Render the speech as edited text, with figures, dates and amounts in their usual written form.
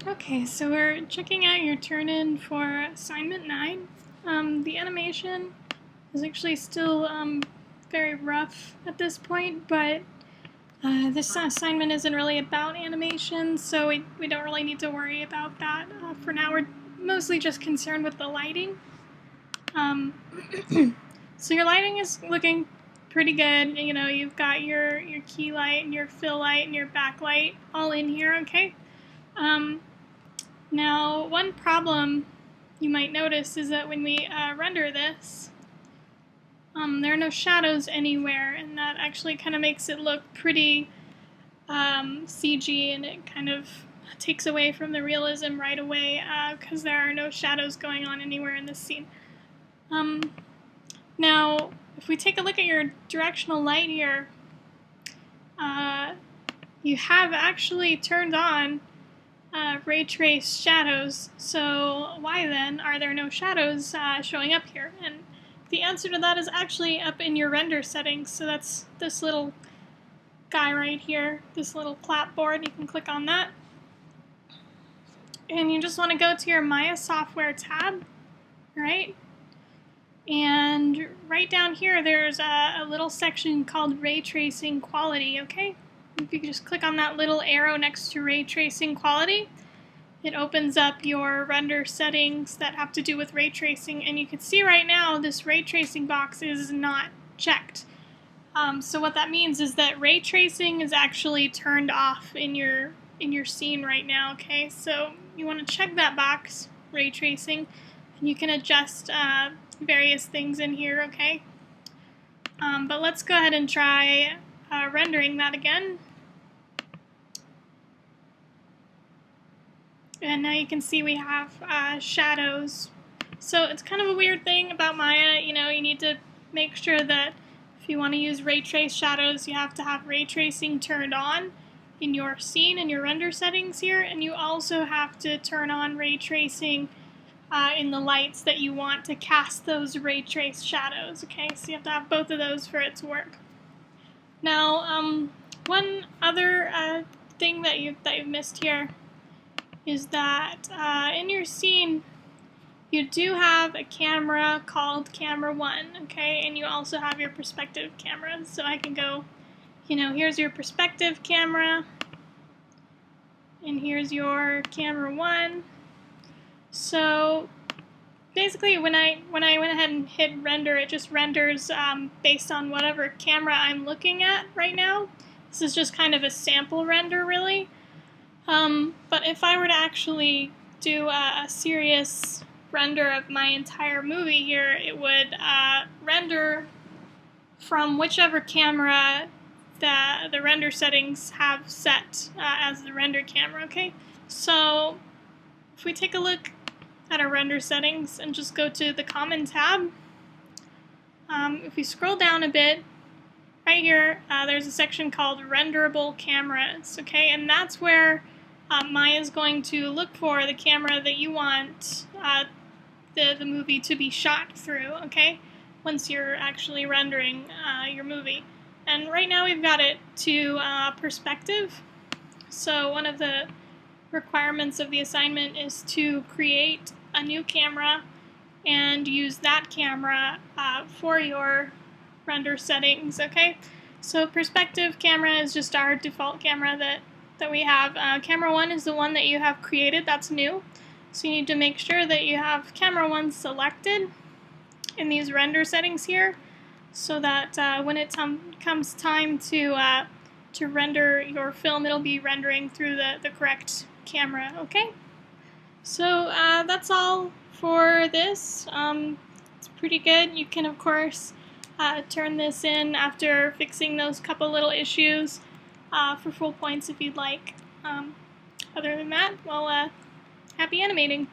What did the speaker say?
Okay, so we're checking out your turn-in for assignment 9. The animation is actually still very rough at this point, but this assignment isn't really about animation, so we don't really need to worry about that. For now, we're mostly just concerned with the lighting. So your lighting is looking pretty good. You know, you've got your key light and your fill light and your backlight all in here, okay? Now, one problem you might notice is that when we render this, there are no shadows anywhere, and that actually kind of makes it look pretty CG, and it kind of takes away from the realism right away because there are no shadows going on anywhere in this scene. Now, if we take a look at your directional light here, you have actually turned on ray trace shadows, so why then are there no shadows showing up here? And the answer to that is actually up in your render settings. So that's this little guy right here, this little clapboard. You can click on that, and you just want to go to your Maya software tab, right? And right down here there's a little section called ray tracing quality, okay? If you just click on that little arrow next to ray tracing quality, it opens up your render settings that have to do with ray tracing, and you can see right now this ray tracing box is not checked. So what that means is that ray tracing is actually turned off in your scene right now, okay? So you want to check that box, ray tracing, and you can adjust various things in here, okay? But let's go ahead and try rendering that again. And now you can see we have shadows. So it's kind of a weird thing about Maya. You know, you need to make sure that if you want to use ray trace shadows, you have to have ray tracing turned on in your scene and your render settings here, and you also have to turn on ray tracing in the lights that you want to cast those ray trace shadows, okay? So you have to have both of those for it to work. Now, one other thing that you've missed here is that in your scene you do have a camera called camera 1, okay? And you also have your perspective camera. So I can go, you know, here's your perspective camera, and here's your camera 1. So basically when I went ahead and hit render, it just renders based on whatever camera I'm looking at right now. This is just kind of a sample render, really. But if I were to actually do a serious render of my entire movie here, it would render from whichever camera the render settings have set as the render camera, okay? So if we take a look at our render settings and just go to the Common tab, if we scroll down a bit, right here there's a section called Renderable Cameras, okay? And that's where Maya is going to look for the camera that you want the movie to be shot through, okay? Once you're actually rendering your movie. And right now we've got it to perspective. So one of the requirements of the assignment is to create a new camera and use that camera for your render settings, okay? So perspective camera is just our default camera that we have. Camera 1 is the one that you have created, that's new. So you need to make sure that you have camera 1 selected in these render settings here, so that when it comes time to render your film, it'll be rendering through the correct camera, okay? So that's all for this. It's pretty good. You can, of course, turn this in after fixing those couple little issues for full points if you'd like. Other than that, well, happy animating.